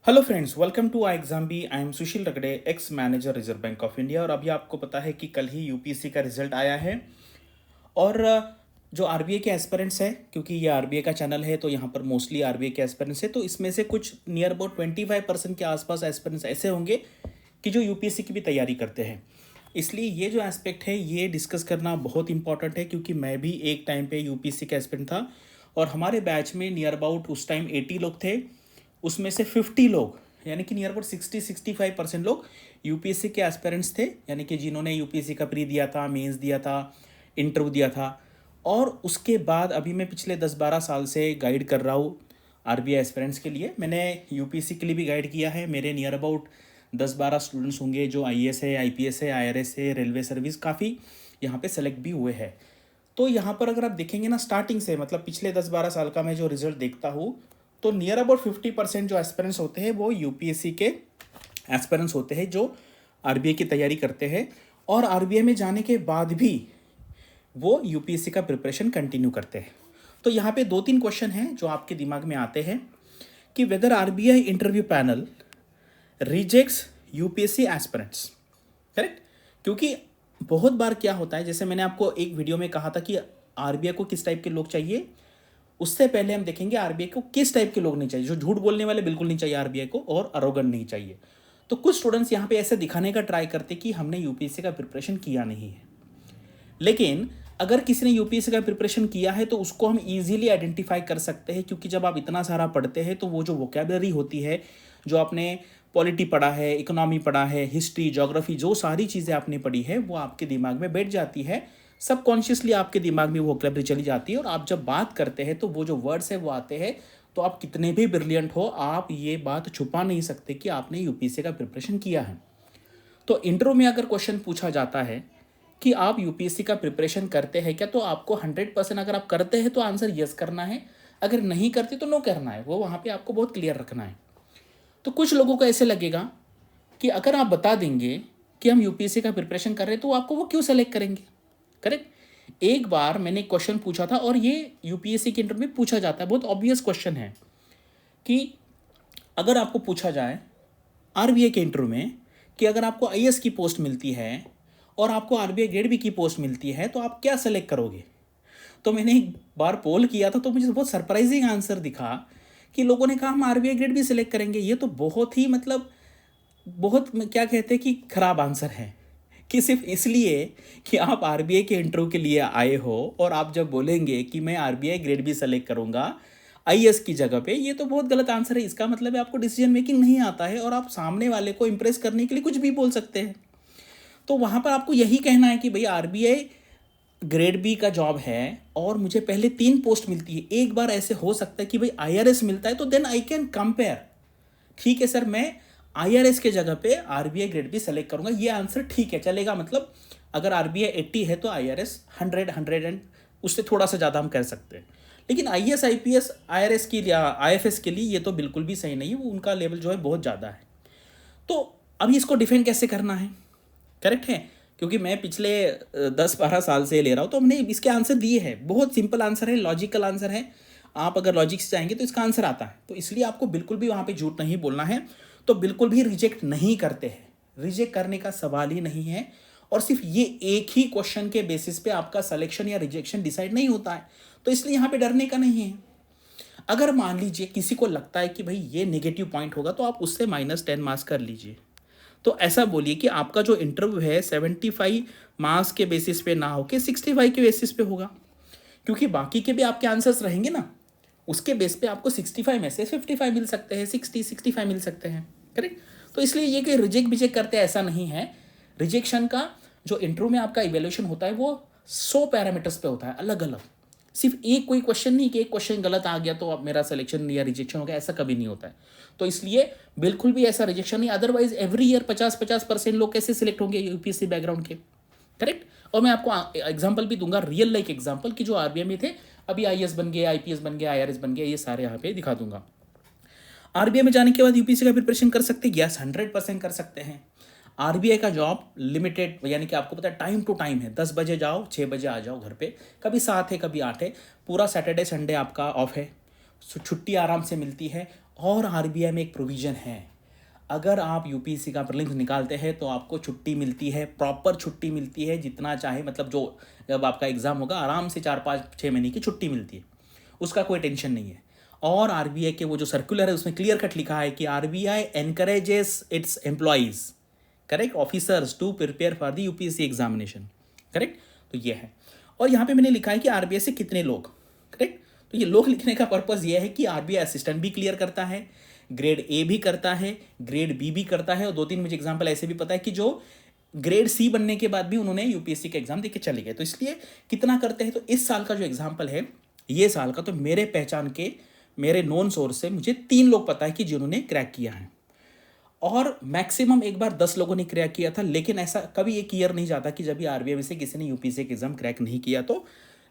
Hello friends, welcome to I exam B. I am Sushil Ragde, ex manager Reserve Bank of India. और अभी आपको पता है कि कल ही यूपीएससी का रिजल्ट आया है। और जो आरबीआई के एस्पिरेंट्स है, क्योंकि ये आरबीआई का चैनल है तो यहाँ पर मोस्टली आरबीआई के एस्पिरेंट्स है, तो इसमें से कुछ नियर अबाउट 25% के आसपास एस्पिरेंट्स ऐसे होंगे कि जो यूपीएससी की भी तैयारी करते हैं। इसलिए ये जो एस्पेक्ट है ये डिस्कस करना बहुत इंपॉर्टेंट है, क्योंकि मैं भी एक टाइम पे यूपीएससी का एस्पिरेंट था और हमारे बैच में नियर अबाउट उस टाइम 80 लोग थे। उसमें से 50 लोग, यानी कि नियर अबाउट 65% लोग यूपीएससी के एस्पिरेंट्स थे, यानी कि जिन्होंने यूपीएससी का प्री दिया था, मेंस दिया था, इंटरव्यू दिया था। और उसके बाद अभी मैं पिछले 10-12 साल से गाइड कर रहा हूँ आरबीआई एस्पिरेंट्स के लिए। मैंने यूपीएससी के लिए भी गाइड किया है। मेरे नियर अबाउट 10-12 स्टूडेंट्स होंगे जो आईएएस है, आईपीएस है, आईआरएस है, रेलवे सर्विस काफ़ी यहाँ पे सेलेक्ट भी हुए हैं। तो यहाँ पर अगर आप देखेंगे ना, स्टार्टिंग से मतलब पिछले 10-12 साल का मैं जो रिजल्ट देखता हूँ, तो नियर अबाउट 50% जो एस्पिरेंट्स होते हैं वो यूपीएससी के एस्पिरेंट्स होते हैं जो आरबीआई की तैयारी करते हैं। और आरबीआई में जाने के बाद भी वो यूपीएससी का प्रिपरेशन कंटिन्यू करते हैं। तो यहाँ पे 2-3 क्वेश्चन हैं जो आपके दिमाग में आते हैं कि whether RBI interview panel rejects UPSC aspirants, correct. क्योंकि बहुत बार क्या होता है, जैसे मैंने आपको एक वीडियो में कहा था कि आरबीआई को किस टाइप के लोग चाहिए, उससे पहले हम देखेंगे आरबीआई को किस टाइप के लोग नहीं चाहिए। जो झूठ बोलने वाले बिल्कुल नहीं चाहिए आरबीआई को, और अरोगेंट नहीं चाहिए। तो कुछ स्टूडेंट्स यहाँ पे ऐसे दिखाने का ट्राई करते कि हमने यूपीएससी का प्रिपरेशन किया नहीं है। लेकिन अगर किसी ने यूपीएससी का प्रिपरेशन किया है तो उसको हम इजीली आइडेंटिफाई कर सकते हैं, क्योंकि जब आप इतना सारा पढ़ते हैं तो वो जो वोकेबलरी होती है, जो आपने पॉलिटी पढ़ा है, इकोनॉमी पढ़ा है, हिस्ट्री, ज्योग्राफी, जो सारी चीज़ें आपने पढ़ी है वो आपके दिमाग में बैठ जाती है। सबकॉन्शियसली आपके दिमाग में वो वोकेबलरी चली जाती है और आप जब बात करते हैं तो वो जो वर्ड्स है वो आते हैं। तो आप कितने भी ब्रिलियंट हो, आप ये बात छुपा नहीं सकते कि आपने यूपीएससी का प्रिपरेशन किया है। तो इंटरव्यू में अगर क्वेश्चन पूछा जाता है कि आप यूपीएससी का प्रिपरेशन करते हैं क्या, तो आपको 100% अगर आप करते हैं तो आंसर यस करना है, अगर नहीं करते तो नो करना है। वो वहाँ पे आपको बहुत क्लियर रखना है। तो कुछ लोगों को ऐसे लगेगा कि अगर आप बता देंगे कि हम यूपीएससी का प्रिपरेशन कर रहे हैं तो आपको वो क्यों सेलेक्ट करेंगे, करेक्ट। एक बार मैंने एक क्वेश्चन पूछा था और ये यूपीएससी के इंटरव्यू में पूछा जाता है, बहुत ऑब्वियस क्वेश्चन है कि अगर आपको पूछा जाए आरबीआई के इंटरव्यू में कि अगर आपको आईएएस की पोस्ट मिलती है और आपको आरबीआई ग्रेड बी की पोस्ट मिलती है तो आप क्या सेलेक्ट करोगे। तो मैंने एक बार पोल किया था तो मुझे बहुत सरप्राइजिंग आंसर दिखा कि लोगों ने कहा हम आरबीआई ग्रेड बी सिलेक्ट करेंगे। ये तो बहुत ही मतलब बहुत क्या कहते हैं कि खराब आंसर है, कि सिर्फ इसलिए कि आप आरबीआई के इंटरव्यू के लिए आए हो और आप जब बोलेंगे कि मैं आरबीआई ग्रेड बी सेलेक्ट करूंगा आईएएस की जगह पे, ये तो बहुत गलत आंसर है। इसका मतलब है आपको डिसीजन मेकिंग नहीं आता है और आप सामने वाले को इंप्रेस करने के लिए कुछ भी बोल सकते हैं। तो वहाँ पर आपको यही कहना है कि भाई आरबीआई ग्रेड बी का जॉब है और मुझे पहले 3 पोस्ट मिलती है। एक बार ऐसे हो सकता है कि भाई आईआरएस मिलता है तो देन आई कैन कंपेयर। ठीक है सर, मैं आईआरएस के जगह पे आरबीआई ग्रेड बी सेलेक्ट करूंगा, ये आंसर ठीक है, चलेगा। मतलब अगर आरबीआई 80 है तो आईआरएस 100 एंड उससे थोड़ा सा ज़्यादा हम कर सकते हैं। लेकिन आईएएस, आईपीएस, आईआरएस के लिए, आईएफएस के लिए ये तो बिल्कुल भी सही नहीं है, वो उनका लेवल जो है बहुत ज़्यादा है। तो अभी इसको डिफेंड कैसे करना है, करेक्ट है। क्योंकि मैं पिछले 10-12 साल से ले रहा हूँ तो हमने इसके आंसर दिए हैं। बहुत सिंपल आंसर है, लॉजिकल आंसर है। आप अगर लॉजिक से जाएंगे तो इसका आंसर आता है। तो इसलिए आपको बिल्कुल भी वहाँ पे झूठ नहीं बोलना है। तो बिल्कुल भी रिजेक्ट नहीं करते हैं, रिजेक्ट करने का सवाल ही नहीं है। और सिर्फ ये एक ही क्वेश्चन के बेसिस पे आपका सिलेक्शन या रिजेक्शन डिसाइड नहीं होता है। तो इसलिए यहाँ पे डरने का नहीं है। अगर मान लीजिए किसी को लगता है कि भाई ये नेगेटिव पॉइंट होगा तो आप उससे -10 मार्क्स कर लीजिए। तो ऐसा बोलिए कि आपका जो इंटरव्यू है 75 मार्क्स के बेसिस पे ना होके 65 के बेसिस पे होगा, क्योंकि बाकी के भी आपके आंसर्स रहेंगे ना, उसके बेस पे आपको 65 में से 55 मिल सकते हैं, 65 मिल सकते हैं, करेक्ट। तो इसलिए ये कि रिजेक्ट करते ऐसा नहीं है। रिजेक्शन का जो इंटरव्यू में आपका इवेल्यूशन होता है वो 100 पैरामीटर्स पे होता है, अलग अलग। सिर्फ एक कोई क्वेश्चन नहीं कि एक क्वेश्चन गलत आ गया तो अब मेरा सिलेक्शन या रिजेक्शन हो गया, ऐसा कभी नहीं होता है। तो इसलिए बिल्कुल भी ऐसा रिजेक्शन नहीं। अदरवाइज एवरी ईयर 50% लोग कैसे सिलेक्ट होंगे यूपीएससी बैकग्राउंड के, करेक्ट। और मैं आपको एग्जांपल भी दूंगा, रियल लाइक एग्जांपल, कि जो आरबीआई में थे अभी आईएएस बन गए, आईपीएस बन गए, आईआरएस बन गए, ये सारे यहाँ पे दिखा दूंगा। आरबीआई में जाने के बाद यूपीएससी का प्रिपरेशन कर सकते हैं, यस 100% कर सकते हैं। आरबीआई का जॉब लिमिटेड, यानी कि आपको पता है टाइम टू टाइम है। 10 बजे जाओ, 6 बजे आ जाओ घर पे, कभी 7 है कभी 8 है। पूरा सैटरडे संडे आपका ऑफ है, छुट्टी आराम से मिलती है। और आरबीआई में एक प्रोविज़न है, अगर आप यूपीएससी का प्रीलिम्स निकालते हैं तो आपको छुट्टी मिलती है, प्रॉपर छुट्टी मिलती है, जितना चाहे, मतलब जो जब आपका एग्ज़ाम होगा आराम से 4-5-6 महीने की छुट्टी मिलती है, उसका कोई टेंशन नहीं है। और आरबीआई के वो जो सर्कुलर है उसमें क्लियर कट लिखा है कि RBI encourages its employees, correct, officers to prepare for the UPSC examination, correct. तो ये है। और यहाँ पे मैंने लिखा है कि आरबीआई से कितने लोग, करेक्ट। तो ये लोग लिखने का पर्पज़ ये है कि आरबीआई असिस्टेंट भी क्लियर करता है, ग्रेड ए भी करता है, ग्रेड बी भी करता है, और 2-3 मुझे एग्जाम्पल ऐसे भी पता है कि जो ग्रेड सी बनने के बाद भी उन्होंने यूपीएससी का एग्जाम देके चले गए। तो इसलिए कितना करते हैं, तो इस साल का जो एग्जाम्पल है, ये साल का, तो मेरे पहचान के, मेरे नॉन सोर्स से मुझे 3 लोग पता है कि जिन्होंने क्रैक किया है, और मैक्सिमम एक बार 10 लोगों ने क्रैक किया था। लेकिन ऐसा कभी एक ईयर नहीं जाता कि जब भी आरबीआई में से किसी ने यूपीएससी का एग्जाम क्रैक नहीं किया। तो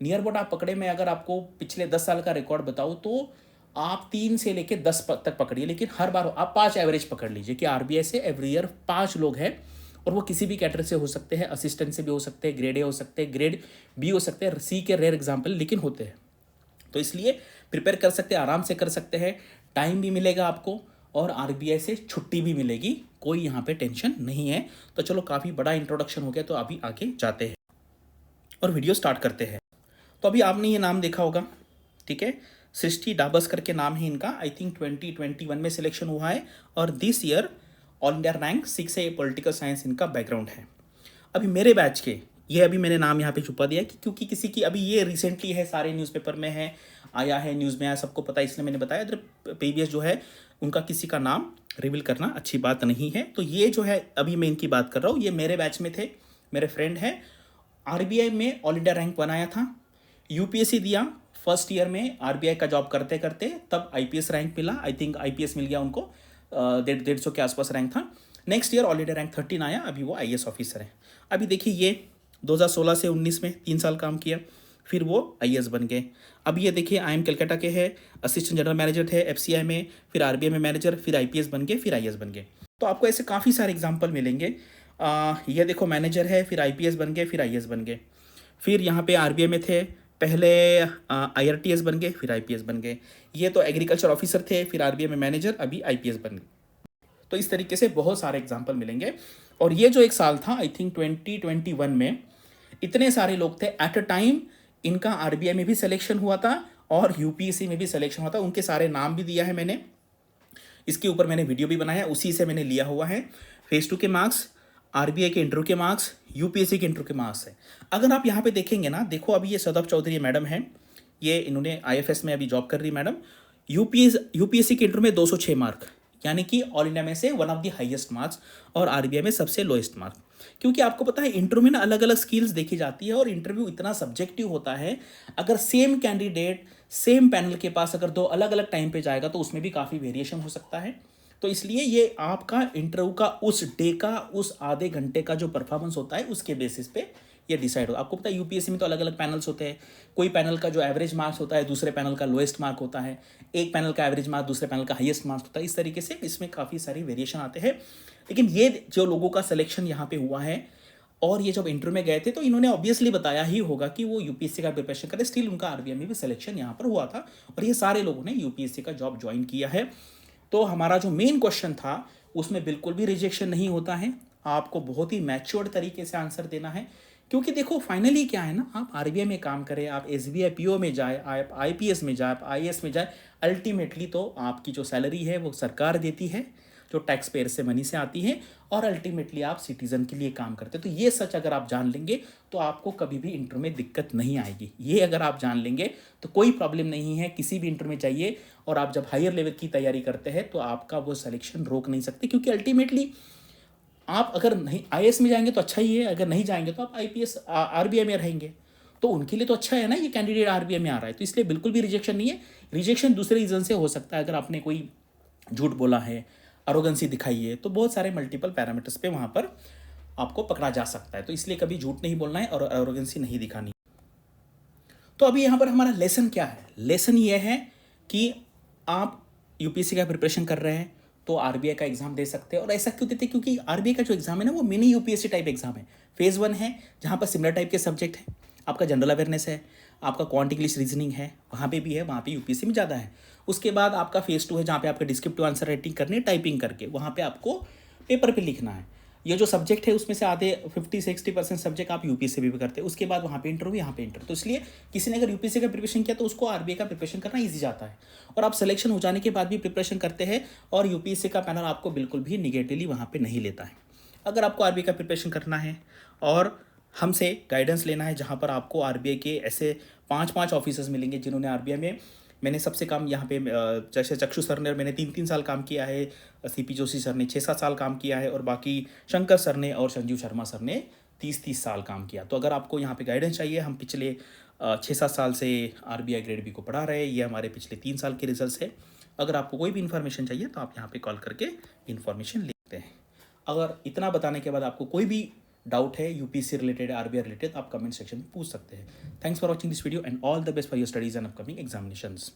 नियर अबाउट आप पकड़े, मैं अगर आपको पिछले 10 साल का रिकॉर्ड बताऊं तो आप 3 से लेके 10 तक पकड़िए, लेकिन हर बार आप 5 एवरेज पकड़ लीजिए कि आरबीआई से एवरी ईयर 5 लोग हैं, और वो किसी भी कैटेगरी से हो सकते हैं, असिस्टेंट से भी हो सकते हैं, ग्रेड ए हो सकते हैं, ग्रेड बी हो सकते हैं, सी के रेयर एग्जाम्पल लेकिन होते हैं। तो इसलिए प्रिपेयर कर सकते हैं, आराम से कर सकते हैं, टाइम भी मिलेगा आपको, और आरबीआई से छुट्टी भी मिलेगी, कोई यहाँ पे टेंशन नहीं है। तो चलो, काफ़ी बड़ा इंट्रोडक्शन हो गया, तो अभी आगे जाते हैं और वीडियो स्टार्ट करते हैं। तो अभी आपने ये नाम देखा होगा, ठीक है, सृष्टि डाबस करके नाम है इनका। आई थिंक 2021 में सिलेक्शन हुआ है, और this year all India rank 6 है। पॉलिटिकल साइंस इनका बैकग्राउंड है। अभी मेरे बैच के, ये अभी मैंने नाम यहाँ पे छुपा दिया कि क्योंकि किसी की अभी ये रिसेंटली है, सारे न्यूज़पेपर में है, आया है, न्यूज़ में आया, सबको पता है, इसलिए मैंने बताया। इधर प्रीवियस जो है उनका किसी का नाम रिवील करना अच्छी बात नहीं है। तो ये जो है अभी मैं इनकी बात कर रहा हूँ, ये मेरे बैच में थे, मेरे फ्रेंड है। आरबीआई में ऑल इंडिया रैंक बनाया था, यूपीएससी दिया, फर्स्ट ईयर में आरबीआई का जॉब करते करते तब आईपीएस रैंक मिला। आई थिंक आईपीएस मिल गया उनको, 150 के आसपास रैंक था। Next year all India rank 13 आया, अभी वो आईएएस ऑफिसर है। अभी देखिए, ये 2016 से 19 में 3 साल काम किया, फिर वो आईएएस बन गए। अब ये देखिए, आईएम कलकत्ता के हैं, असिस्टेंट जनरल मैनेजर थे एफसीआई में, फिर आरबीआई में मैनेजर, फिर आईपीएस बन गए, फिर आईएएस बन गए। तो आपको ऐसे काफ़ी सारे एग्जाम्पल मिलेंगे। ये देखो, मैनेजर है, फिर आईपीएस बन गए, फिर आईएएस बन गए। फिर यहाँ पे आरबीआई में थे, पहले आईआरटीएस बन गए, फिर आईपीएस बन गए। ये तो एग्रीकल्चर ऑफिसर थे, फिर आरबीआई में मैनेजर, अभी आईपीएस बन गए। तो इस तरीके से बहुत सारे एग्जाम्पल मिलेंगे। और ये जो एक साल था, आई थिंक 2021 में, इतने सारे लोग थे एट अ टाइम, इनका आरबीआई में भी सिलेक्शन हुआ था और यूपीएससी में भी सिलेक्शन हुआ था। उनके सारे नाम भी दिया है मैंने, इसके ऊपर मैंने वीडियो भी बनाया, उसी से मैंने लिया हुआ है। फेज 2 के मार्क्स, आरबीआई के इंटरव्यू के मार्क्स, यूपीएससी के इंटरव्यू के मार्क्स है। अगर आप यहाँ पे देखेंगे ना, देखो अभी ये सौरभ चौधरी मैडम है, ये इन्होंने आईएफएस में अभी जॉब कर रही मैडम। यूपीएससी के इंटरव्यू में 206 मार्क, यानी कि ऑल इंडिया में से one of the highest marks, और आरबीआई में सबसे लोएस्ट मार्क। क्योंकि आपको पता है इंटरव्यू में ना अलग अलग स्किल्स देखी जाती है, और इंटरव्यू इतना सब्जेक्टिव होता है। अगर सेम कैंडिडेट सेम पैनल के पास अगर 2 अलग अलग टाइम पे जाएगा तो उसमें भी काफ़ी वेरिएशन हो सकता है। तो इसलिए ये आपका इंटरव्यू का उस डे का, उस आधे घंटे का जो परफॉर्मेंस होता है, उसके बेसिस पे ये डिसाइड हो। आपको पता है यूपीएससी में तो अलग अलग पैनल्स होते हैं, कोई पैनल का जो एवरेज मार्क्स होता है दूसरे पैनल का लोएस्ट मार्क होता है, एक पैनल का एवरेज मार्क दूसरे पैनल का हाईएस्ट मार्क्स होता है। इस तरीके से इसमें काफ़ी सारी वेरिएशन आते हैं। लेकिन ये जो लोगों का सिलेक्शन यहाँ पे हुआ है, और ये जब इंटरव्यू में गए थे तो इन्होंने ऑब्वियसली बताया ही होगा कि वो यूपीएससी का प्रिपरेशन करे, स्टिल उनका आरबीआई में भी सिलेक्शन यहाँ पर हुआ था, और ये सारे लोगों ने यूपीएससी का जॉब ज्वाइन किया है। तो हमारा जो मेन क्वेश्चन था उसमें बिल्कुल भी रिजेक्शन नहीं होता है, आपको बहुत ही मैच्योर्ड तरीके से आंसर देना है। क्योंकि देखो फाइनली क्या है ना, आप आरबीआई में काम करें, आप एसबीआई पीओ में जाए, आप आईपीएस में जाए, आप आईएएस में जाए, अल्टीमेटली तो आपकी जो सैलरी है वो सरकार देती है, जो टैक्स पेयर से मनी से आती है, और अल्टीमेटली आप सिटीजन के लिए काम करते हैं। तो ये सच अगर आप जान लेंगे तो आपको कभी भी इंटरव्यू में दिक्कत नहीं आएगी। ये अगर आप जान लेंगे तो कोई प्रॉब्लम नहीं है, किसी भी इंटरव्यू में जाइए, और आप जब हायर लेवल की तैयारी करते हैं तो आपका वो सिलेक्शन रोक नहीं सकते। क्योंकि अल्टीमेटली आप अगर नहीं आईएएस में जाएंगे तो अच्छा ही है, अगर नहीं जाएंगे तो आप आईपीएस आरबीआई में रहेंगे, तो उनके लिए तो अच्छा है ना, ये कैंडिडेट आरबीआई में आ रहा है। तो इसलिए बिल्कुल भी रिजेक्शन नहीं है। रिजेक्शन दूसरे रीज़न से हो सकता है, अगर आपने कोई झूठ बोला है, अरोगेंसी दिखाई है, तो बहुत सारे मल्टीपल पैरामीटर्स पे वहाँ पर आपको पकड़ा जा सकता है। तो इसलिए कभी झूठ नहीं बोलना है और अरोगेंसी नहीं दिखानी। तो अभी यहाँ पर हमारा लेसन क्या है? लेसन ये है कि आप यूपीएससी का प्रिपरेशन कर रहे हैं तो आरबीआई का एग्जाम दे सकते हैं। और ऐसा क्यों देते हैं? क्योंकि आरबीआई का जो एग्जाम है ना, वो मिनी यूपीएससी टाइप एग्जाम है। फेज़ 1 है जहाँ पर सिमिलर टाइप के सब्जेक्ट हैं, आपका जनरल अवेयरनेस है, आपका क्वांट इंग्लिश रीजनिंग है, वहाँ पे भी है, वहाँ पे यूपीएससी में ज़्यादा है। उसके बाद आपका फेज़ 2 है, जहाँ पे आपका डिस्क्रिप्टिव आंसर राइटिंग करनी है टाइपिंग करके, वहाँ पे आपको पेपर पे लिखना है। ये जो सब्जेक्ट है उसमें से आधे 50-60% सब्जेक्ट आप यूपीएससी भी करते हैं। उसके बाद वहाँ पे इंटरव्यू, यहाँ पे इंटरव्यू। तो इसलिए किसी ने अगर यूपीएससी का प्रिपरेशन किया तो उसको आरबीआई का प्रिपरेशन करना ईजी जाता है। और आप सिलेक्शन हो जाने के बाद भी प्रिपरेशन करते हैं और यूपीएससी का पैनल आपको बिल्कुल भी निगेटिवली वहाँ पे नहीं लेता है। अगर आपको आरबीआई का प्रिपरेशन करना है और हमसे गाइडेंस लेना है, जहाँ पर आपको आरबीआई के ऐसे 5-5 ऑफिसर्स मिलेंगे जिन्होंने आरबीआई में, मैंने सबसे कम यहाँ पे जैसे चक्षु सर ने, मैंने 3-3 साल काम किया है, सीपी जोशी सर ने 6-7 साल काम किया है, और बाकी शंकर सर ने और संजीव शर्मा सर ने 30-30 साल काम किया। तो अगर आपको यहाँ पे गाइडेंस चाहिए, हम पिछले 6-7 साल से आरबीआई ग्रेड बी को पढ़ा रहे हैं, ये हमारे पिछले 3 साल के रिजल्ट है। अगर आपको कोई भी इन्फॉर्मेशन चाहिए तो आप यहाँ पे कॉल करके इन्फॉर्मेशन लेते हैं। अगर इतना बताने के बाद आपको कोई भी डाउट है यूपीएससी रिलेटेड, आरबीआई रिलेटेड, आप कमेंट सेक्शन में पूछ सकते हैं। Thanks for watching this video and all the best for your studies and upcoming examinations.